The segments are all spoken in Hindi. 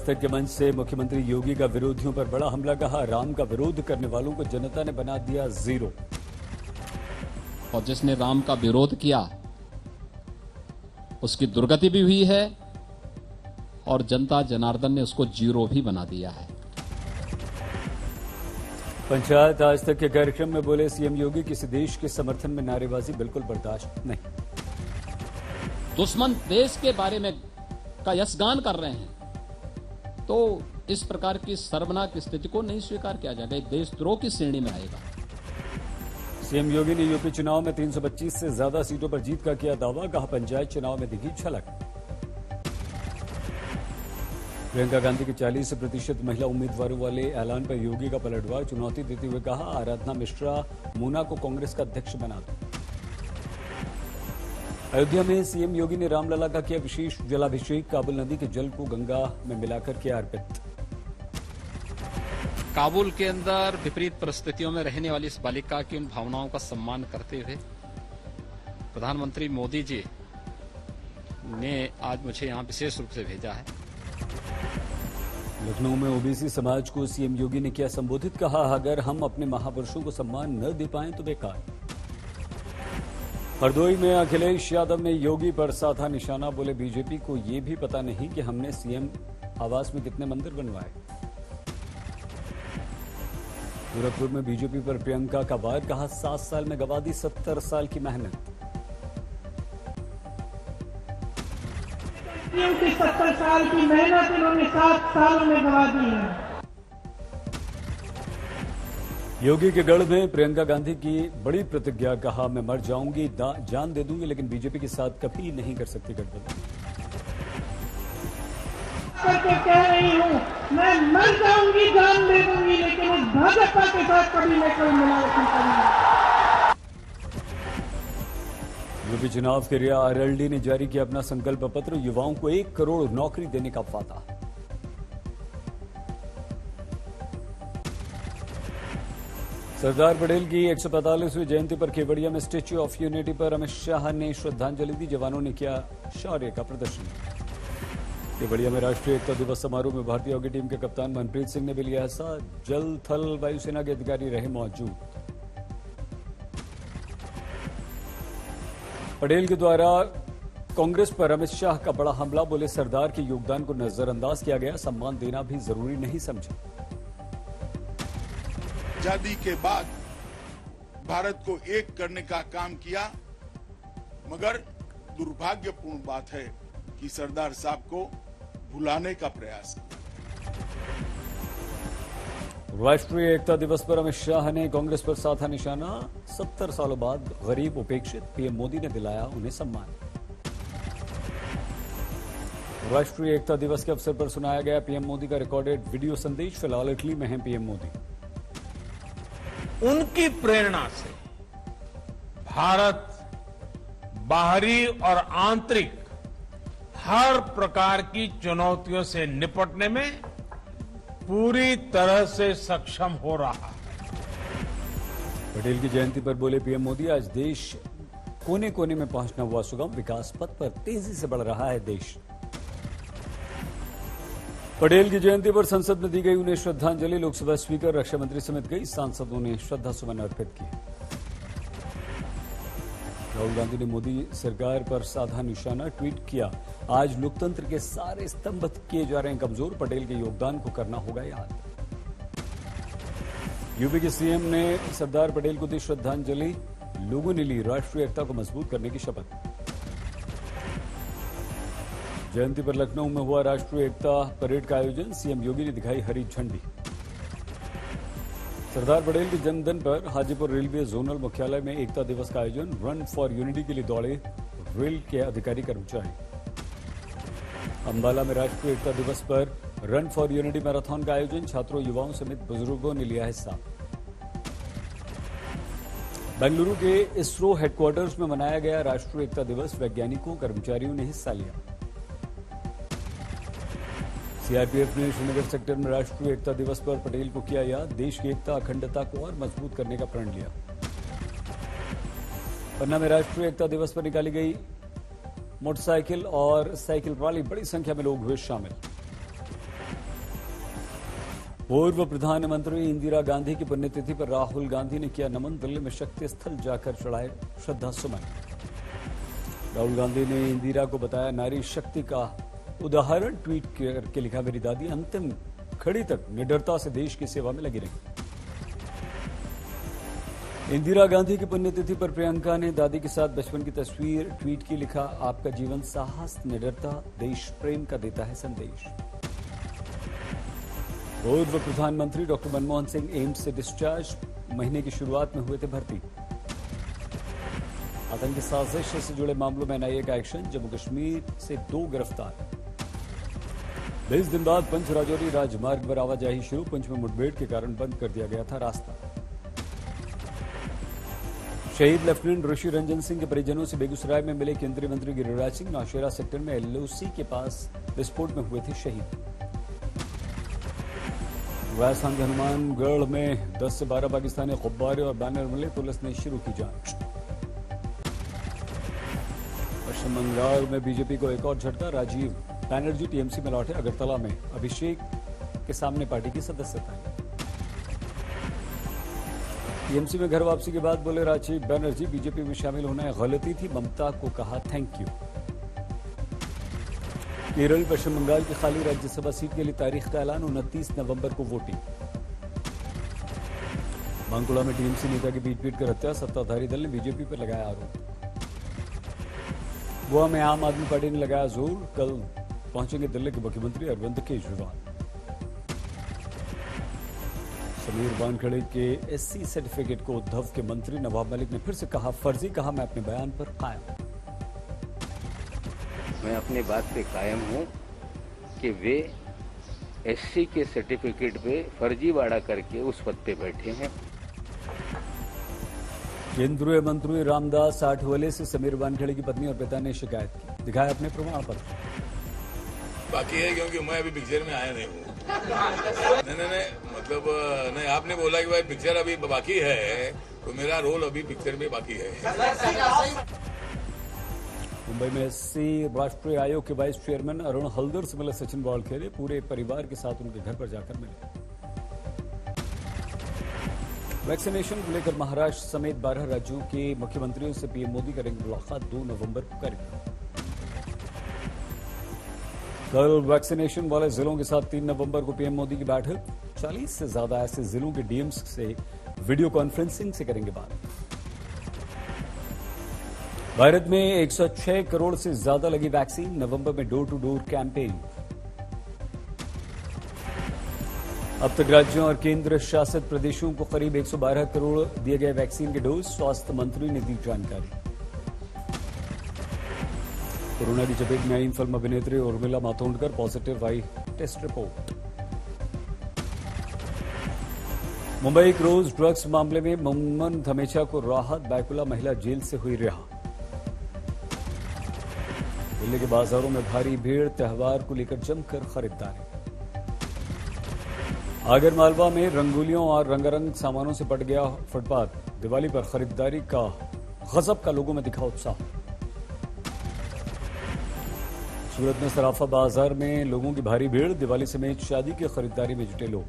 तक के मंच से मुख्यमंत्री योगी का विरोधियों पर बड़ा हमला, कहा राम का विरोध करने वालों को जनता ने बना दिया जीरो। और जिसने राम का विरोध किया उसकी दुर्गति भी हुई है और जनता जनार्दन ने उसको जीरो भी बना दिया है। पंचायत आज तक के कार्यक्रम में बोले सीएम योगी, किसी देश के समर्थन में नारेबाजी बिल्कुल बर्दाश्त नहीं। दुश्मन देश के बारे में का यशगान कर रहे हैं तो इस प्रकार की शर्मनाक स्थिति को नहीं स्वीकार किया जाएगा, एक देशद्रोह की श्रेणी में आएगा। सीएम योगी ने यूपी चुनाव में 325 से ज्यादा सीटों पर जीत का किया दावा, कहा पंचायत चुनाव में दिखी झलक। प्रियंका गांधी के 40% महिला उम्मीदवारों वाले ऐलान पर योगी का पलटवार, चुनौती देते हुए कहा आराधना मिश्रा मूना को कांग्रेस का अध्यक्ष बना दो। अयोध्या में सीएम योगी ने रामलला का किया विशेष जलाभिषेक, काबुल नदी के जल को गंगा में मिलाकर किया अर्पित। काबुल के अंदर विपरीत परिस्थितियों में रहने वाली इस बालिका की उन भावनाओं का सम्मान करते हुए प्रधानमंत्री मोदी जी ने आज मुझे यहां विशेष रूप से भेजा है। लखनऊ में ओबीसी समाज को सीएम योगी ने किया संबोधित, कहा अगर हम अपने महापुरुषों को सम्मान न दे पाएं तो बेकार। हरदोई में अखिलेश यादव ने योगी पर साधा निशाना, बोले बीजेपी को ये भी पता नहीं कि हमने सीएम आवास में कितने मंदिर बनवाए। गोरखपुर में बीजेपी पर प्रियंका का वार, कहा 7 साल में गवा दी 70 साल की मेहनत। 70 साल की मेहनत इन्होंने 7 सालों में गवा दी है। योगी के गढ़ में प्रियंका गांधी की बड़ी प्रतिज्ञा, कहा मैं मर जाऊंगी जान दे दूंगी लेकिन बीजेपी के साथ कभी नहीं कर सकती गठबंधन। करके कह रही हूं मैं मर जाऊंगी जान दे दूंगी लेकिन उस भाजपा के साथ कभी मैं कोई मिलावट नहीं करूंगा। यूपी चुनाव के लिए आरएलडी ने जारी किया अपना संकल्प पत्र, युवाओं को 1 करोड़ नौकरी देने का वादा। सरदार पटेल की 145वीं जयंती पर केवड़िया में स्टैच्यू ऑफ यूनिटी पर अमित शाह ने श्रद्धांजलि दी, जवानों ने किया शौर्य का प्रदर्शन। केवड़िया में राष्ट्रीय एकता दिवस समारोह में भारतीय हॉकी टीम के कप्तान मनप्रीत सिंह ने भी लिया हिस्सा, जल थल वायुसेना के अधिकारी रहे मौजूद। पटेल के द्वारा कांग्रेस पर अमित शाह का बड़ा हमला, बोले सरदार के योगदान को नजरअंदाज किया गया, सम्मान देना भी जरूरी नहीं समझा। आजादी के बाद भारत को एक करने का काम किया, मगर दुर्भाग्यपूर्ण बात है कि सरदार साहब को भुलाने का प्रयास किया। राष्ट्रीय एकता दिवस पर अमित शाह ने कांग्रेस पर साधा निशाना, 70 सालों बाद गरीब उपेक्षित, पीएम मोदी ने दिलाया उन्हें सम्मान। राष्ट्रीय एकता दिवस के अवसर पर सुनाया गया पीएम मोदी का रिकॉर्डेड वीडियो संदेश, फिलहाल इटली में हैं पीएम मोदी। उनकी प्रेरणा से भारत बाहरी और आंतरिक हर प्रकार की चुनौतियों से निपटने में पूरी तरह से सक्षम हो रहा है। पटेल की जयंती पर बोले पीएम मोदी, आज देश कोने कोने में पहुंचना हुआ सुगम, विकास पथ पर तेजी से बढ़ रहा है देश। पटेल की जयंती पर संसद में दी गई उन्हें श्रद्धांजलि, लोकसभा स्पीकर, रक्षा मंत्री समेत कई सांसदों ने श्रद्धासुमन अर्पित किए। राहुल गांधी ने मोदी सरकार पर साधा निशाना, ट्वीट किया आज लोकतंत्र के सारे स्तंभ किए जा रहे हैं कमजोर, पटेल के योगदान को करना होगा याद। यूपी के सीएम ने सरदार पटेल को दी श्रद्धांजलि, लोगों ने ली राष्ट्रीय एकता को मजबूत करने की शपथ। जयंती पर लखनऊ में हुआ राष्ट्रीय एकता परेड का आयोजन, सीएम योगी ने दिखाई हरी झंडी। सरदार पटेल के जन्मदिन पर हाजीपुर रेलवे जोनल मुख्यालय में एकता दिवस का आयोजन, रन फॉर यूनिटी के लिए दौड़े रेल के अधिकारी कर्मचारी। अंबाला में राष्ट्रीय एकता दिवस पर रन फॉर यूनिटी मैराथन का आयोजन, छात्रों युवाओं समेत बुजुर्गों ने लिया हिस्सा। बेंगलुरु के इसरो हेडक्वार्टर्स में मनाया गया राष्ट्रीय एकता दिवस, वैज्ञानिकों कर्मचारियों ने हिस्सा लिया। सीआरपीएफ ने श्रीनगर सेक्टर में राष्ट्रीय एकता दिवस पर पटेल को किया याद, देश की एकता अखंडता को और मजबूत करने का प्रण लिया। पन्ना में राष्ट्रीय एकता दिवस पर निकाली गई मोटरसाइकिल और साइकिल रैली, बड़ी संख्या में लोग हुए शामिल। पूर्व प्रधानमंत्री इंदिरा गांधी की पुण्यतिथि पर राहुल गांधी ने किया नमन। दिल्ली में शक्ति स्थल जाकर चढ़ाए श्रद्धा सुमन। राहुल गांधी ने इंदिरा को बताया नारी शक्ति का उदाहरण। ट्वीट करके लिखा, मेरी दादी अंतिम घड़ी तक निडरता से देश की सेवा में लगी रही। इंदिरा गांधी की पुण्यतिथि पर प्रियंका ने दादी के साथ बचपन की तस्वीर ट्वीट की। लिखा, आपका जीवन साहस, निडरता, देश प्रेम का देता है संदेश। पूर्व प्रधानमंत्री डॉक्टर मनमोहन सिंह एम्स से डिस्चार्ज। महीने की शुरुआत में हुए थे भर्ती। आतंकी साजिश से जुड़े मामलों में एनआईए का एक्शन। जम्मू कश्मीर से 2 गिरफ्तार। 20 दिन बाद पंच राजौरी राजमार्ग पर आवाजाही शुरू। पंच में मुठभेड़ के कारण बंद कर दिया गया था रास्ता। शहीद लेफ्टिनेंट ऋषि रंजन सिंह के परिजनों से बेगूसराय में मिले केंद्रीय मंत्री गिरिराज सिंह। नौशेरा सेक्टर में एलओसी के पास विस्फोट में हुए थे शहीद। राजस्थान के हनुमानगढ़ में 10 से 12 पाकिस्तानी गुब्बारे और बैनर मिले। पुलिस ने शुरू की जांच। पश्चिम बंगाल में बीजेपी को एक और झटका। राजीव बैनर्जी टीएमसी में लौटे। अगरतला में अभिषेक के सामने पार्टी की सदस्यता। टीएमसी में घर वापसी के बाद बोले राजीव बैनर्जी, बीजेपी में शामिल होना गलती थी। ममता को कहा थैंक यू। केरल पश्चिम बंगाल की खाली राज्यसभा सीट के लिए तारीख का ऐलान। 29 नवंबर को वोटिंग। बांकुड़ा में टीएमसी नेता की पीट कर हत्या। सत्ताधारी दल ने बीजेपी पर लगाया आरोप। गोवा में आम आदमी पार्टी ने लगाया जोर। कल पहुंचेंगे दिल्ली के मुख्यमंत्री अरविंद केजरीवाल। समीर वानखेड़े के एससी सर्टिफिकेट को उद्धव के मंत्री नवाब मलिक ने फिर से कहा फर्जी। कहा, मैं अपने बयान पर कायम। मैं अपनी बात पे कायम हूं कि वे एससी के सर्टिफिकेट पे फर्जीवाड़ा करके उस पद पे बैठे हैं। केंद्रीय मंत्री रामदास आठवले से समीर वानखेड़े की पत्नी और पिता ने शिकायत की। दिखाया अपने प्रमाण पत्र। बाकी है क्योंकि मैं अभी पिक्चर में आया नहीं हूँ। नहीं, मतलब नहीं, आपने बोला कि भाई पिक्चर अभी बाकी है, तो मेरा रोल अभी पिक्चर में बाकी है। मुंबई में एससी राष्ट्रीय आयोग के वाइस चेयरमैन अरुण हल्दर से मिले सचिन वालखेड़े। पूरे परिवार के साथ उनके घर पर जाकर मिले। वैक्सीनेशन को लेकर महाराष्ट्र समेत 12 राज्यों के मुख्यमंत्रियों से पीएम मोदी करेंगे मुलाकात। 2 नवंबर को करेंगे। कल वैक्सीनेशन वाले जिलों के साथ 3 नवंबर को पीएम मोदी की बैठक। 40 से ज्यादा ऐसे जिलों के डीएम्स से वीडियो कॉन्फ्रेंसिंग से करेंगे बात। भारत में 106 करोड़ से ज्यादा लगी वैक्सीन। नवंबर में डोर टू डोर कैंपेन। अब तक राज्यों और केंद्र शासित प्रदेशों को करीब 112 करोड़ दिए गए वैक्सीन के डोज। स्वास्थ्य मंत्री ने दी जानकारी। कोरोना की चपेट में आई फिल्म अभिनेत्री उर्मिला मातोंडकर। पॉजिटिव आई test report. Mumbai cruise drugs मामले में मोहम्मद धमेचा को राहत। बैकुला महिला जेल से हुई रिहा। दिल्ली के बाजारों में भारी भीड़। त्योहार को लेकर जमकर खरीदारी। आगरमालवा में रंगोलियों और रंगारंग सामानों से पट गया फुटपाथ। दिवाली पर खरीदारी का गजब का लोगों में दिखा उत्साह। सूरत में सराफा बाजार में लोगों की भारी भीड़। दिवाली समेत शादी की खरीदारी में जुटे लोग।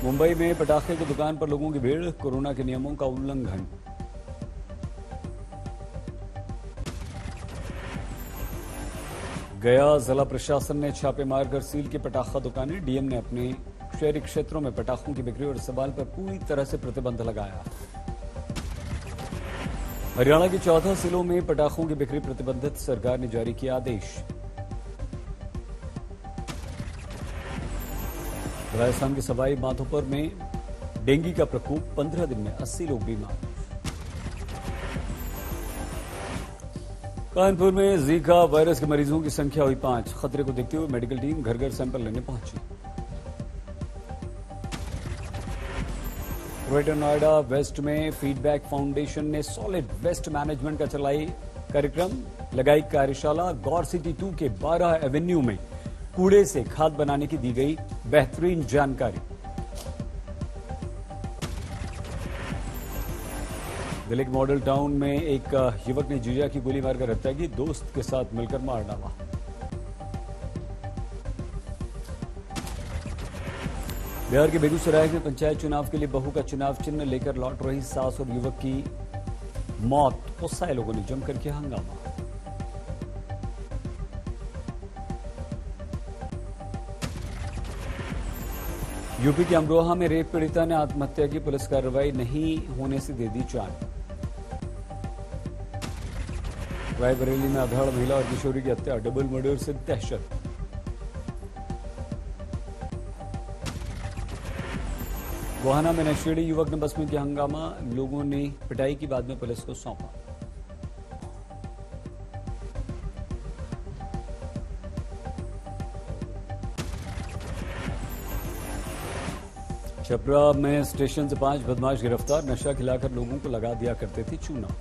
मुंबई में पटाखे की दुकान पर लोगों की भीड़। कोरोना के नियमों का उल्लंघन। गया जिला प्रशासन ने छापे मारकर सील की पटाखा दुकानें। डीएम ने अपने शहरी क्षेत्रों में पटाखों की बिक्री और इस्तेमाल पर पूरी तरह से प्रतिबंध लगाया। हरियाणा के 14 जिलों में पटाखों की बिक्री प्रतिबंधित। सरकार ने जारी किया आदेश। राजस्थान के सवाई माधोपुर में डेंगू का प्रकोप। 15 दिन में 80 लोग बीमार। कानपुर में जीका वायरस के मरीजों की संख्या हुई 5। खतरे को देखते हुए मेडिकल टीम घर घर सैंपल लेने पहुंची। ग्रेटर नोएडा वेस्ट में फीडबैक फाउंडेशन ने सॉलिड वेस्ट मैनेजमेंट का चलाई कार्यक्रम। लगाई कार्यशाला। गौर सिटी 2 के 12 एवेन्यू में कूड़े से खाद बनाने की दी गई बेहतरीन जानकारी। दिल्ली के मॉडल टाउन में एक युवक ने जीजा की गोली मारकर हत्या की। दोस्त के साथ मिलकर मार डाला। बिहार के बेगूसराय में पंचायत चुनाव के लिए बहू का चुनाव चिन्ह लेकर लौट रही सास और युवक की मौत, गुस्साए लोगों ने जमकर किया हंगामा। यूपी के अमरोहा में रेप पीड़िता ने आत्महत्या की, पुलिस कार्रवाई नहीं होने से दे दी जान। रायबरेली में अधेड़ महिला और किशोरी की हत्या, डबल मर्डर से दहशत। गोहाना में नशेड़ी युवक ने बस में किया हंगामा, लोगों ने पिटाई की, बाद में पुलिस को सौंपा। छपरा में स्टेशन से 5 बदमाश गिरफ्तार, नशा खिलाकर लोगों को लगा दिया करते थे चूना।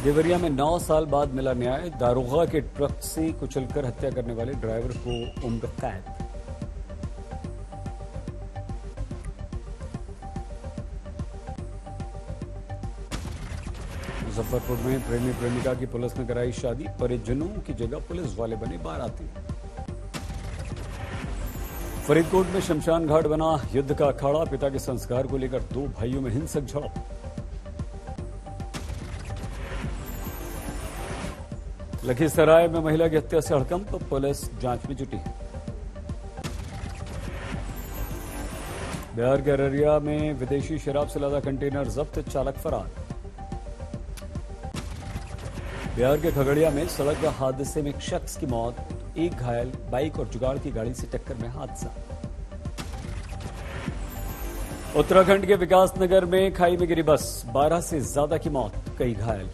देवरिया में 9 साल बाद मिला न्याय, दारोगा के ट्रक से कुचलकर हत्या करने वाले ड्राइवर को उम्र कैद। मुजफ्फरपुर में प्रेमी प्रेमिका की पुलिस ने कराई शादी, परिजनों की जगह पुलिस वाले बने बाराती। फरीदकोट में शमशान घाट बना युद्ध का अखाड़ा, पिता के संस्कार को लेकर 2 भाइयों में हिंसक झड़प। लखीसराय में महिला की हत्या से हड़कंप, पुलिस जांच में जुटी है। बिहार के अररिया में विदेशी शराब से लदा कंटेनर जब्त, चालक फरार। बिहार के खगड़िया में सड़क हादसे में एक शख्स की मौत, 1 घायल, बाइक और जुगाड़ की गाड़ी से टक्कर में हादसा। उत्तराखंड के विकासनगर में खाई में गिरी बस, 12 से ज्यादा की मौत, कई घायल।